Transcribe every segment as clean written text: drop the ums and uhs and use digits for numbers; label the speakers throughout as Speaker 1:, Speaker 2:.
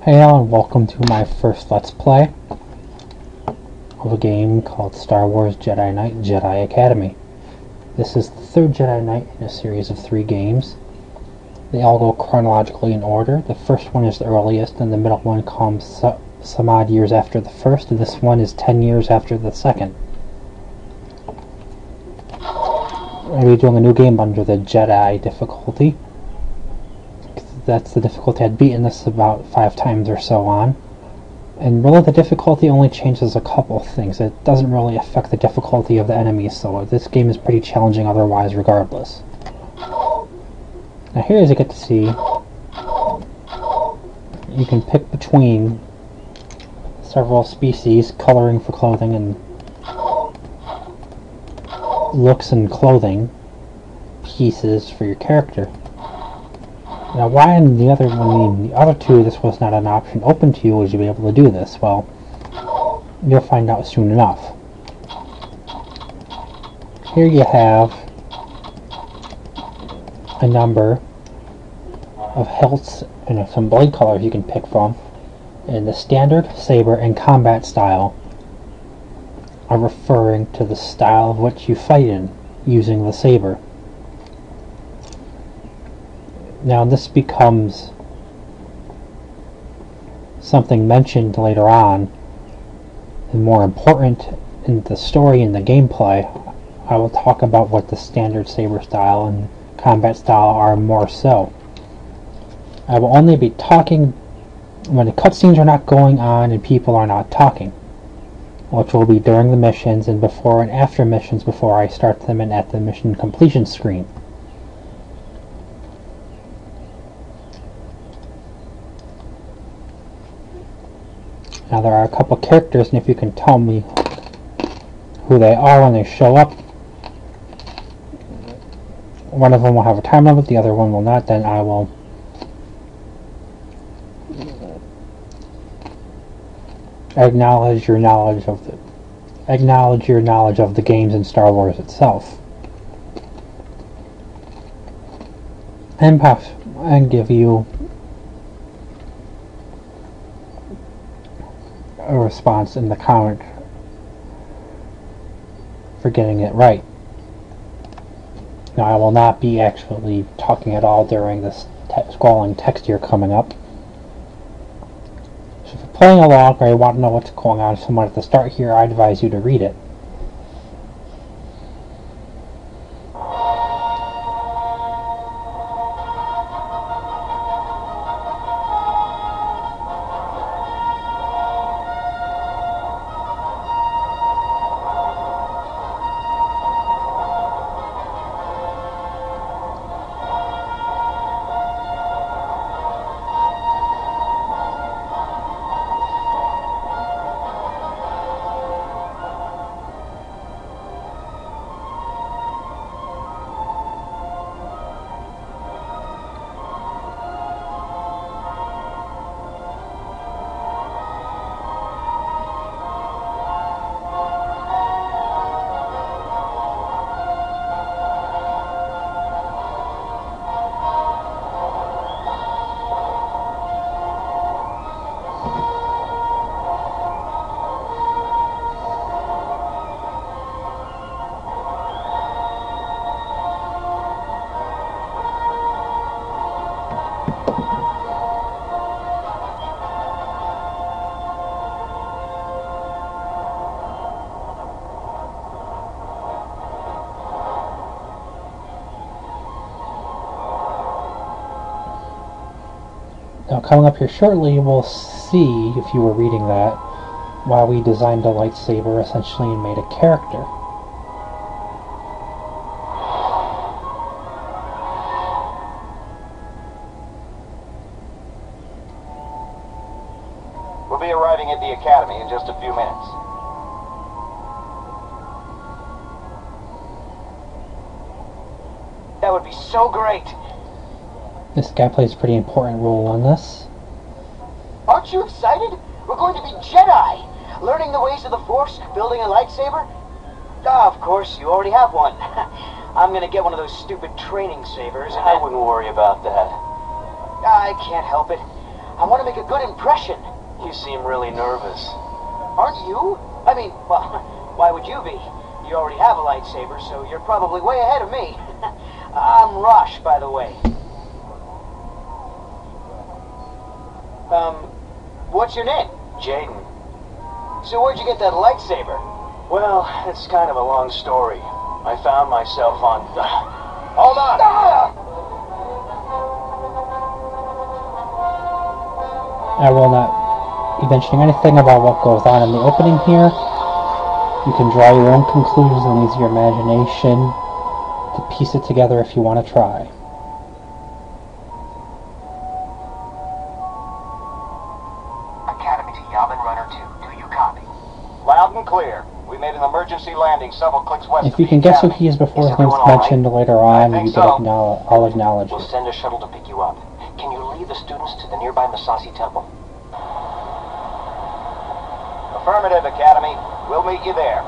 Speaker 1: Hello and welcome to my first Let's Play of a game called Star Wars Jedi Knight Jedi Academy. This is the third Jedi Knight in a series of 3 games. They all go chronologically in order. The first one is the earliest, and the middle one comes some odd years after the first, and this one is 10 years after the second. I'm going to be doing a new game under the Jedi difficulty. That's the difficulty. I'd beaten this about 5 times or so on. And really the difficulty only changes a couple things. It doesn't really affect the difficulty of the enemies, so this game is pretty challenging otherwise regardless. Now here, as you get to see, you can pick between several species, coloring for clothing, and looks and clothing pieces for your character. Now, why in the other one, the other two, this was not an option open to you, would you be able to do this? Well, you'll find out soon enough. Here you have a number of hilts and some blade colors you can pick from. And the standard, saber, and combat style are referring to the style of which you fight in using the saber. Now this becomes something mentioned later on, and more important in the story and the gameplay. I will talk about what the standard saber style and combat style are more so. I will only be talking when the cutscenes are not going on and people are not talking, which will be during the missions and before and after missions before I start them and at the mission completion screen. Now there are a couple characters, and if you can tell me who they are when they show up, one of them will have a time limit, the other one will not, then I will acknowledge your knowledge of the games in Star Wars itself, and give you a response in the comment for getting it right. Now, I will not be actually talking at all during this scrolling text here coming up. So if you're playing along or you want to know what's going on somewhat at the start here, I advise you to read it. Now, coming up here shortly, we'll see, if you were reading that, why we designed a lightsaber essentially and made a character.
Speaker 2: We'll be arriving at the Academy in just a few minutes. That would be so great!
Speaker 1: This guy plays a pretty important role in this.
Speaker 2: Aren't you excited? We're going to be Jedi! Learning the ways of the Force, building a lightsaber? Ah, of course, you already have one. I'm gonna get one of those stupid training sabers.
Speaker 3: I wouldn't worry about that.
Speaker 2: I can't help it. I want to make a good impression.
Speaker 3: You seem really nervous.
Speaker 2: Aren't you? I mean, well, why would you be? You already have a lightsaber, so you're probably way ahead of me. I'm Rosh, by the way. What's your name?
Speaker 3: Jaden.
Speaker 2: So where'd you get that lightsaber?
Speaker 3: Well, it's kind of a long story. I found myself on... Hold on!
Speaker 1: I will not be mentioning anything about what goes on in the opening here. You can draw your own conclusions and use your imagination to piece it together if you want to try.
Speaker 4: Academy to Yavin Runner 2. Do you copy?
Speaker 3: Loud and clear. We made an emergency landing several clicks west
Speaker 1: If
Speaker 3: of
Speaker 1: you
Speaker 3: the
Speaker 1: can guess who
Speaker 3: Academy.
Speaker 1: he is before
Speaker 4: Is
Speaker 1: his name's
Speaker 4: everyone all
Speaker 1: mentioned later on,
Speaker 3: I think
Speaker 1: you can
Speaker 3: so.
Speaker 1: I'll acknowledge
Speaker 4: We'll
Speaker 1: it.
Speaker 4: send a shuttle to pick you up. Can you lead the students to the nearby Masasi Temple?
Speaker 3: Affirmative, Academy. We'll meet you there.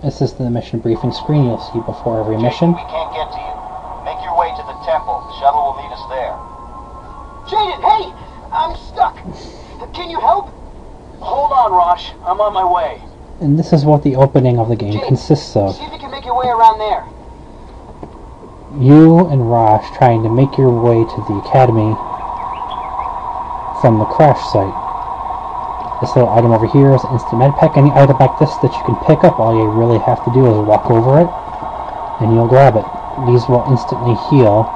Speaker 1: This is the mission briefing screen you'll see before every mission.
Speaker 3: We can't get to you. Make your way to the temple. The shuttle will meet us there.
Speaker 2: Jaden, hey! I'm stuck! Can you help?
Speaker 3: Hold on, Rosh. I'm on my way.
Speaker 1: And this is what the opening of the game
Speaker 2: Jaden,
Speaker 1: consists of.
Speaker 2: see if you can make your way around there.
Speaker 1: You and Rosh trying to make your way to the academy from the crash site. This little item over here is instant med pack. Any item like this that you can pick up, all you really have to do is walk over it and you'll grab it. These will instantly heal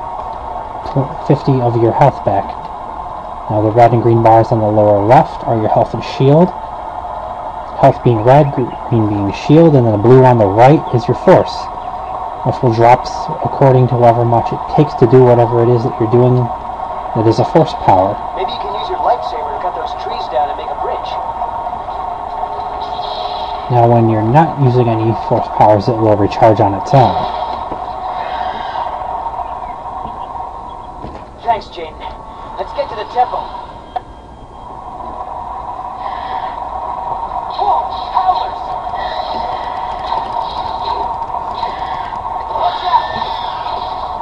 Speaker 1: 50 of your health back. Now the red and green bars on the lower left are your health and shield. Health being red, green being shield, and then the blue on the right is your force, which will drop according to however much it takes to do whatever it is that you're doing that is a force power.
Speaker 2: Maybe you can use your lightsaber to cut those trees down and make a bridge.
Speaker 1: Now when you're not using any force powers, it will recharge on its own.
Speaker 2: Thanks, Jaden. Let's get to the temple. Whoa! Howlers! Watch out!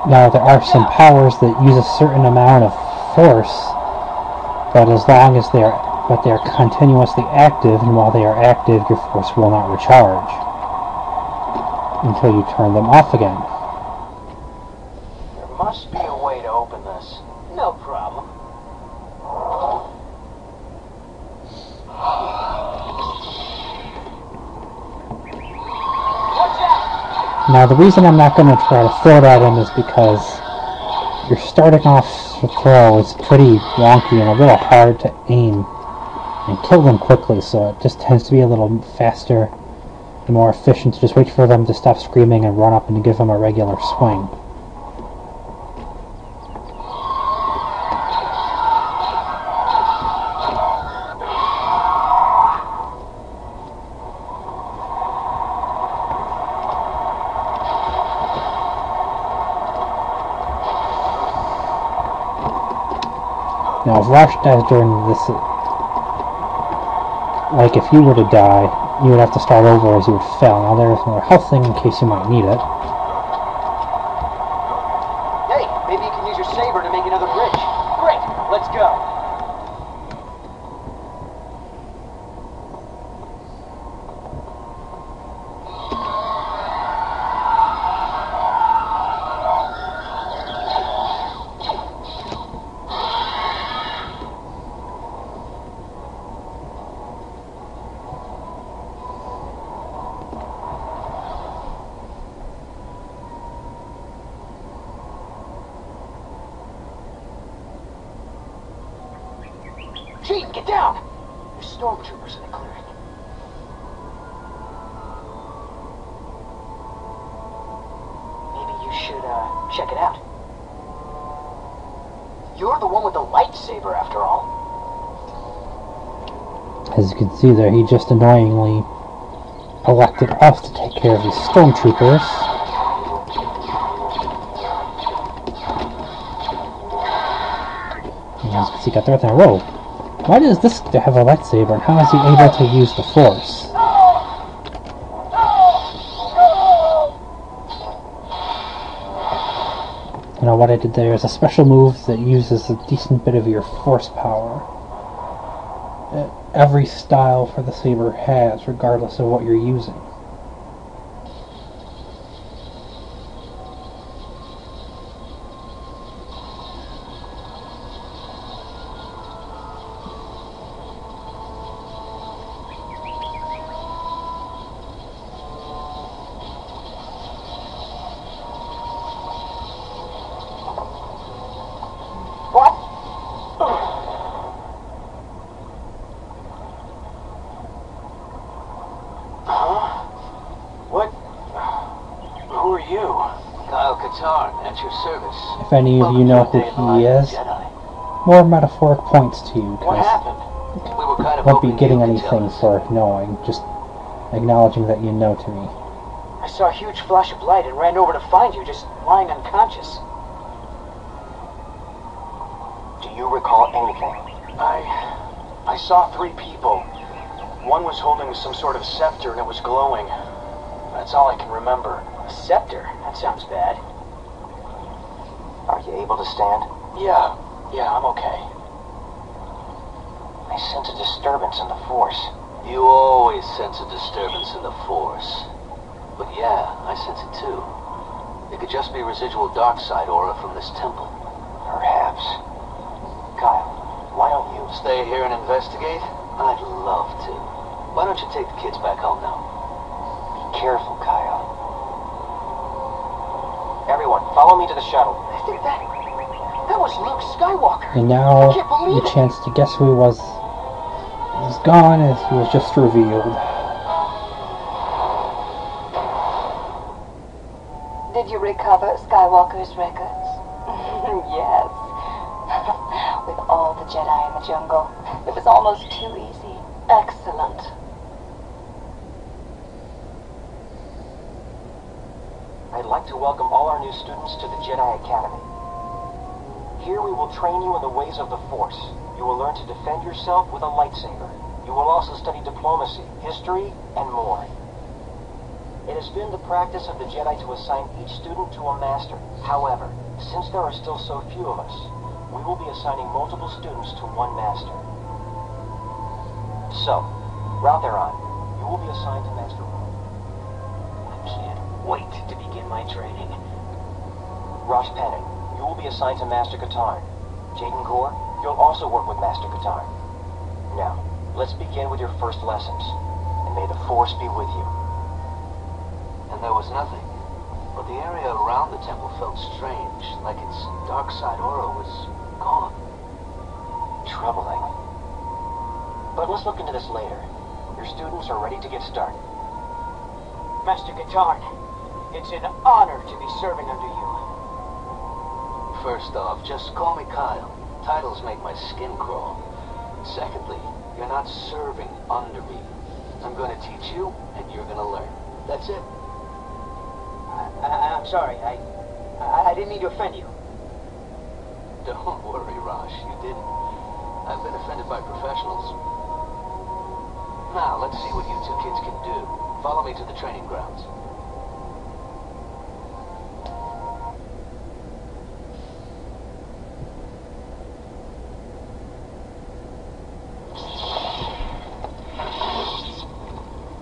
Speaker 1: Now there are some powers that use a certain amount of force, but as long as they are continuously active, and while they are active, your force will not recharge until you turn them off again.
Speaker 3: There must be a way to open this.
Speaker 2: No problem. Watch out!
Speaker 1: Now the reason I'm not going to try to throw that in is because you're starting off the throw is pretty wonky and a little hard to aim and kill them quickly, so it just tends to be a little faster and more efficient to just wait for them to stop screaming and run up and give them a regular swing. Now, if Rosh dies during this, like if you were to die, you would have to start over as you would fail. Now, there's another health thing in case you might need it.
Speaker 2: Hey, maybe you can use your saber to make another bridge. Great, let's go. Gene, get down! There's stormtroopers in the clearing. check it out. You're the one with the lightsaber, after all.
Speaker 1: As you can see there, he just annoyingly elected us to take care of these stormtroopers. And as you can see, got the right there. Whoa! Why does this guy have a lightsaber, and how is he able to use the Force? You know what I did there is a special move that uses a decent bit of your Force power. Every style for the saber has, regardless of what you're using. If any of you know who he is, more metaphoric points to you, because you won't be getting anything for knowing, just acknowledging that you know to me.
Speaker 2: I saw a huge flash of light and ran over to find you, just lying unconscious.
Speaker 4: Do you recall anything?
Speaker 3: I saw 3 people. One was holding some sort of scepter and it was glowing. That's all I can remember.
Speaker 2: A scepter? That sounds bad.
Speaker 4: Are you able to stand?
Speaker 3: Yeah, I'm okay.
Speaker 4: I sense a disturbance in the Force.
Speaker 5: You always sense a disturbance in the Force. But yeah, I sense it too. It could just be residual dark side aura from this temple.
Speaker 4: Perhaps. Kyle, why don't you
Speaker 5: stay here and investigate? I'd love to. Why don't you take the kids back home now?
Speaker 4: Be careful, Kyle. Everyone, follow me to the shuttle.
Speaker 2: I think that was Luke Skywalker.
Speaker 1: And now, the chance to guess who he was is gone, as he was just revealed.
Speaker 6: Did you recover Skywalker's records? Yes. With all the Jedi in the jungle, it was almost too easy. Excellent.
Speaker 4: I'd like to welcome all our new students to the Jedi Academy. Here we will train you in the ways of the Force. You will learn to defend yourself with a lightsaber. You will also study diplomacy, history, and more. It has been the practice of the Jedi to assign each student to a master. However, since there are still so few of us, we will be assigning multiple students to one master. So, route thereon, you will be assigned to Master 1.
Speaker 2: I can't wait to begin my training.
Speaker 4: Rosh Panik, you will be assigned to Master Katarn. Jaden Gore, you'll also work with Master Katarn. Now, let's begin with your first lessons. And may the Force be with you.
Speaker 5: And there was nothing. But the area around the temple felt strange, like its dark side aura was gone.
Speaker 4: Troubling. But let's look into this later. Your students are ready to get started.
Speaker 2: Master Katarn, it's an honor to be serving under you.
Speaker 5: First off, just call me Kyle. Titles make my skin crawl. Secondly, you're not serving under me. I'm going to teach you, and you're going to learn. That's it.
Speaker 2: I'm sorry. I didn't mean to offend you.
Speaker 5: Don't worry, Rosh. You didn't. I've been offended by professionals. Now, let's see what you 2 kids can do. Follow me to the training grounds.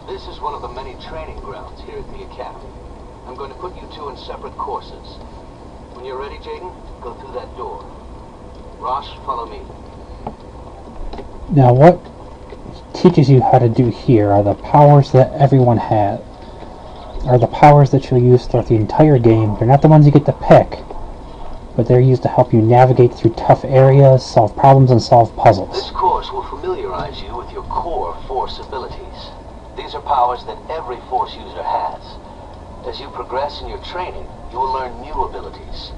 Speaker 5: This is one of the many training grounds here at the Academy. I'm going to put you 2 in separate courses. When you're ready, Jaden, go through that door. Rosh, follow me.
Speaker 1: Now, what teaches you how to do here are the powers that everyone has. Are the powers that you'll use throughout the entire game. They're not the ones you get to pick, but they're used to help you navigate through tough areas, solve problems, and solve puzzles.
Speaker 5: This course will familiarize you with your core Force abilities. These are powers that every Force user has. As As you progress in your training, you will learn new abilities.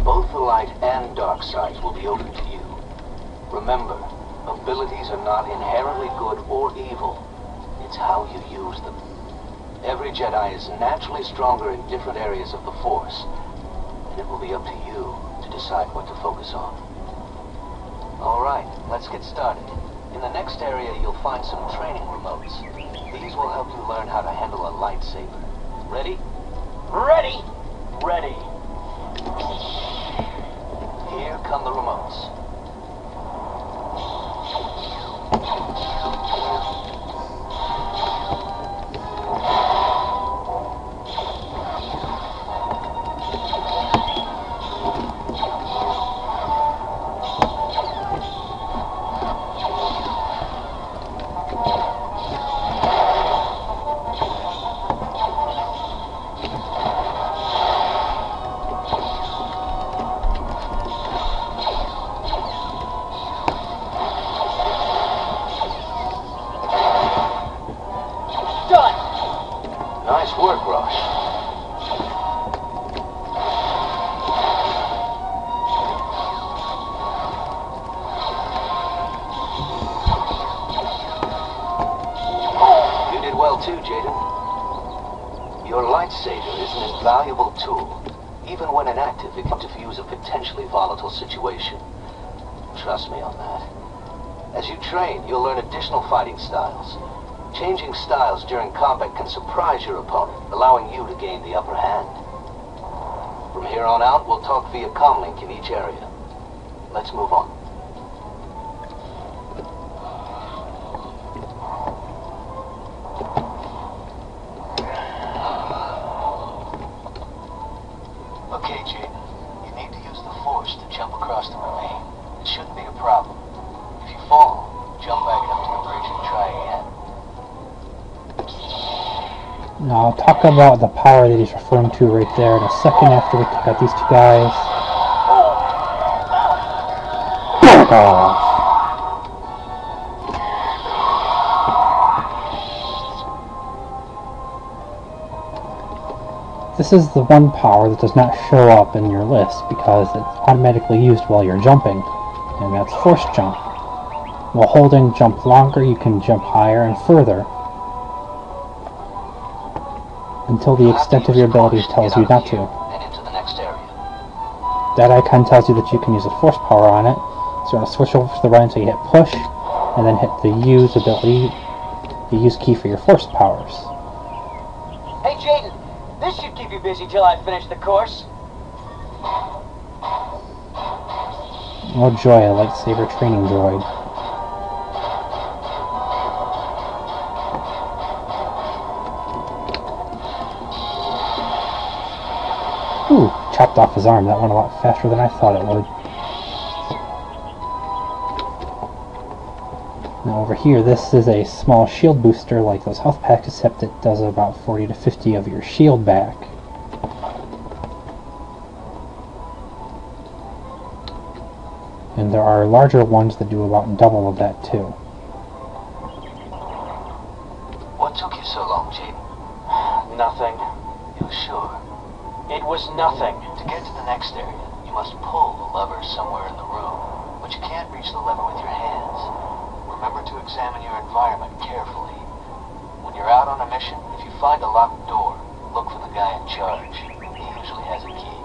Speaker 5: Both the light and dark sides will be open to you. Remember, abilities are not inherently good or evil. It's how you use them. Every Jedi is naturally stronger in different areas of the Force, and it will be up to you to decide what to focus on. Alright, let's get started. In the next area, you'll find some training remotes. These will help you learn how to handle a lightsaber. Ready?
Speaker 2: Ready?
Speaker 3: Ready.
Speaker 5: Here come the remotes. Nice work, Rosh. You did well too, Jaden. Your lightsaber is an invaluable tool. Even when inactive, it can defuse a potentially volatile situation. Trust me on that. As you train, you'll learn additional fighting styles. Changing styles during combat can surprise your opponent, allowing you to gain the upper hand. From here on out, we'll talk via comlink in each area. Let's move on. Okay, Jaden. You need to use the Force to jump across the ravine. It shouldn't be a problem. If you fall, jump back up to the bridge and try again.
Speaker 1: Now I'll talk about the power that he's referring to right there in a second after we take out these two guys. Back off. This is the one power that does not show up in your list because it's automatically used while you're jumping, and that's Force Jump. While holding jump longer, you can jump higher and further, until the extent of your abilities tells you not to. That icon tells you that you can use a Force power on it, so you want to switch over to the right until you hit push, and then hit the use ability, the use key for your Force powers.
Speaker 2: Hey, Jaden, this should keep you busy till I finish the course.
Speaker 1: Oh joy, a lightsaber training droid. Ooh, chopped off his arm. That went a lot faster than I thought it would. Now over here, this is a small shield booster like those health packs, except it does about 40 to 50 of your shield back. And there are larger ones that do about double of that too.
Speaker 5: What took you so long, Jaden?
Speaker 3: Nothing.
Speaker 5: You sure?
Speaker 3: It was nothing.
Speaker 5: To get to the next area, you must pull the lever somewhere in the room, but you can't reach the lever with your hands. Remember to examine your environment carefully. When you're out on a mission, if you find a locked door, look for the guy in charge. He usually has a key.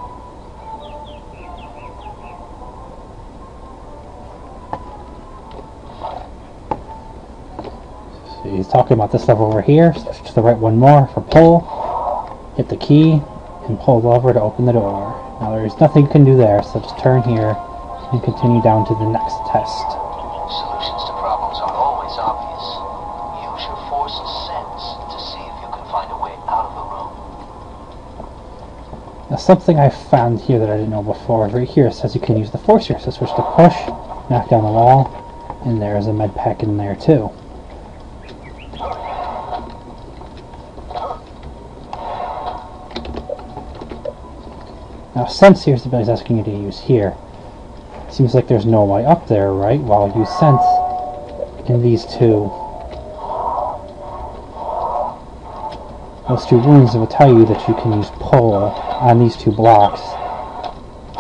Speaker 1: So he's talking about this lever over here. Switch to the right one more for pull. Hit the key and pull the lever to open the door. Now there's nothing you can do there, so just turn here and continue down to the next test.
Speaker 5: Solutions to problems are always obvious. Use your Force's sense to see if you can find a way out of the room.
Speaker 1: Now something I found here that I didn't know before is right here. It says you can use the Force here. So switch to push, knock down the wall, and there's a med pack in there too. Now sense here's the ability he's asking you to use here. Seems like there's no way up there, right? While you sense in these two, Those two wounds will tell you that you can use pull on these two blocks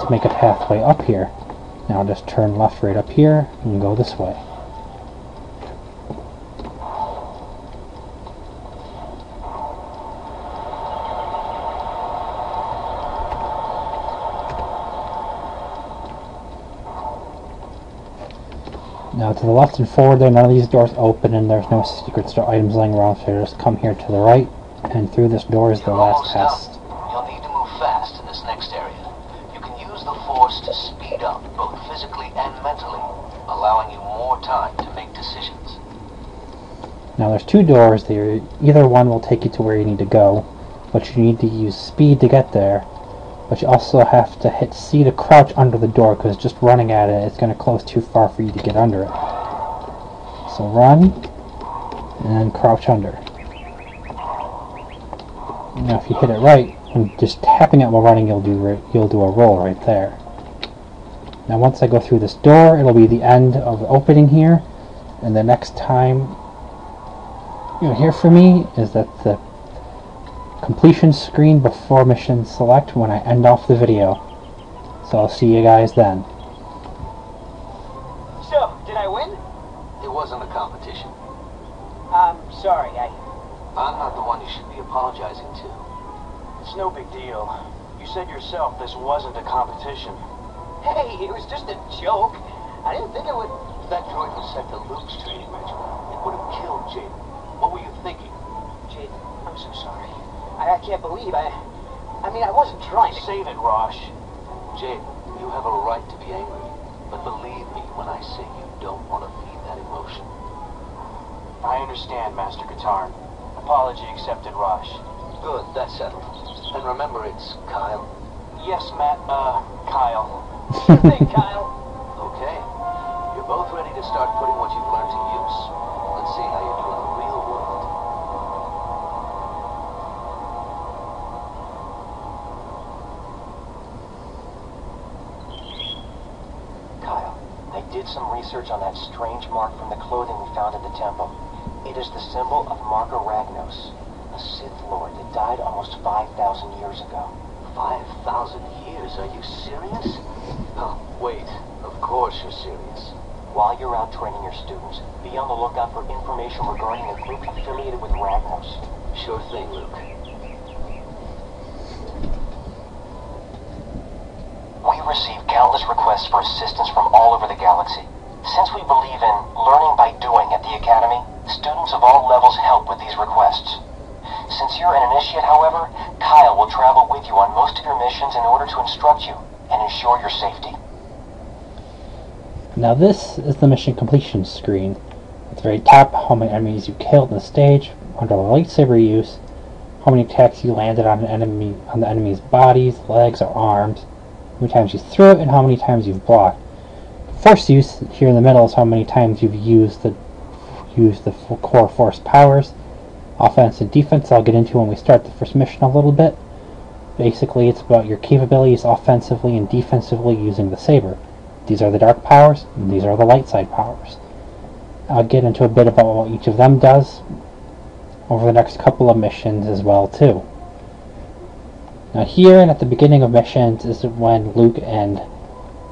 Speaker 1: to make a pathway up here. Now just turn left right up here and go this way. Now to the left and forward there, none of these doors open and there's no secrets or items laying around, so just come here to the right, and through this door is the last test.
Speaker 5: You'll need to move fast in this next area. You can use the Force to speed up, both physically and mentally, allowing you more time to make decisions.
Speaker 1: Now there's two doors there. Either one will take you to where you need to go, but you need to use speed to get there. But you also have to hit C to crouch under the door, because just running at it, it's going to close too far for you to get under it. So run, and then crouch under. Now if you hit it right, and just tapping it while running, you'll do a roll right there. Now once I go through this door, it'll be the end of the opening here, and the next time you'll hear from me is that the completion screen before mission select when I end off the video. So I'll see you guys then.
Speaker 2: So, did I win?
Speaker 5: It wasn't a competition.
Speaker 2: I'm sorry,
Speaker 5: I'm not the one you should be apologizing to.
Speaker 3: It's no big deal. You said yourself this wasn't a competition.
Speaker 2: Hey, it was just a joke. I didn't think it would...
Speaker 5: If that droid was sent to Luke's training regiment, it would have killed Jaden. What were you thinking?
Speaker 2: Jaden, I'm so sorry. I can't believe I mean, I wasn't trying to...
Speaker 3: Save it, Rosh.
Speaker 5: Jaden, you have a right to be angry. But believe me when I say you don't want to feed that emotion.
Speaker 3: I understand, Master Katarn. Apology accepted, Rosh.
Speaker 5: Good, that's settled. And remember, it's Kyle.
Speaker 3: Yes, Kyle.
Speaker 2: Sure thing, Kyle.
Speaker 5: Okay. You're both ready to start putting what you've learned to use. Let's see how you do in the real world.
Speaker 4: Kyle, I did some research on that strange mark from the clothing we found at the temple. It is the symbol of Marka Ragnos, a Sith Lord that died almost 5,000 years ago.
Speaker 5: 5,000 years? Are you serious? Oh, wait. Of course you're serious.
Speaker 4: While you're out training your students, be on the lookout for information regarding a group affiliated with Ragnos.
Speaker 5: Sure thing, Luke.
Speaker 4: We receive countless requests for assistance from all over the galaxy. Since we believe in learning by doing at the Academy, students of all levels help with these requests. Since you're an initiate, however, Kyle will travel with you on most of your missions in order to instruct you and ensure your safety.
Speaker 1: Now this is the mission completion screen. At the very top, how many enemies you killed in the stage, under the lightsaber use, how many attacks you landed on the enemy's bodies, legs, or arms, how many times you threw it, and how many times you've blocked. Force use here in the middle is how many times you've used the core force powers. Offense and defense I'll get into when we start the first mission a little bit. Basically, it's about your capabilities offensively and defensively using the saber. These are the dark powers, and these are the light side powers. I'll get into a bit about what each of them does over the next couple of missions as well, too. Now here and at the beginning of missions is when Luke and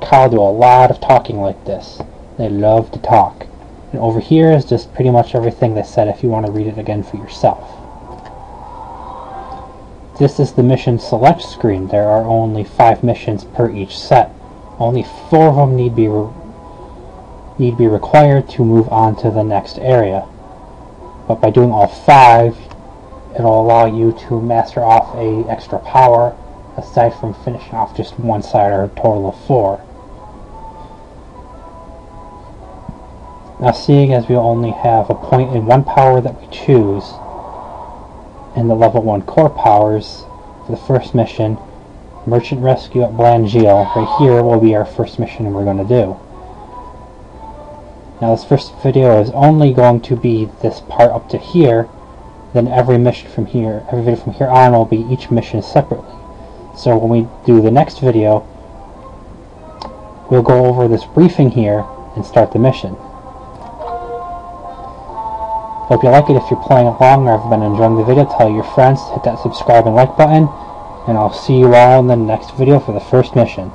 Speaker 1: Kyle do a lot of talking like this. They love to talk. And over here is just pretty much everything they said if you want to read it again for yourself. This is the mission select screen. There are only 5 missions per each set. Only 4 of them need be required to move on to the next area. But by doing all 5, it'll allow you to master off a extra power, aside from finishing off just one side, or a total of 4. Now, seeing as we only have a point in one power that we choose in the level 1 core powers for the first mission, Merchant Rescue at Blangeal, right here will be our first mission we're going to do. Now this first video is only going to be this part up to here, then every video from here on will be each mission separately. So when we do the next video, we'll go over this briefing here and start the mission. Hope you like it. If you're playing along or have been enjoying the video, tell your friends to hit that subscribe and like button, and I'll see you all in the next video for the first mission.